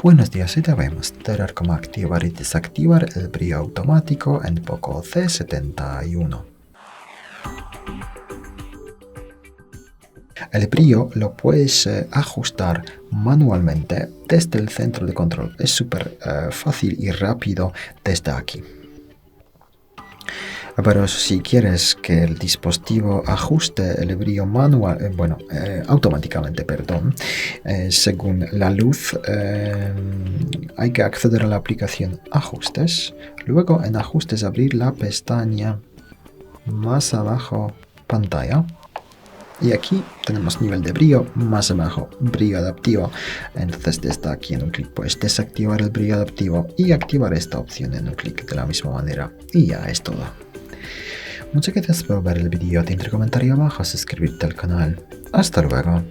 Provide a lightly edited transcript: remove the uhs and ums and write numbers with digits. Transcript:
Buenos días, hoy te voy a mostrar cómo activar y desactivar el brillo automático en POCO C71. El brillo lo puedes ajustar manualmente desde el centro de control. Es súper fácil y rápido desde aquí. Pero si quieres que el dispositivo ajuste el brillo automáticamente, según la luz, hay que acceder a la aplicación Ajustes. Luego en Ajustes abrir la pestaña más abajo, Pantalla. Y aquí tenemos nivel de brillo, más abajo brillo adaptativo. Entonces desde aquí en un clic puedes desactivar el brillo adaptativo y activar esta opción en un clic de la misma manera. Y ya es todo. Muchas gracias por ver el vídeo, te comentario abajo, suscribirte al canal. Hasta luego.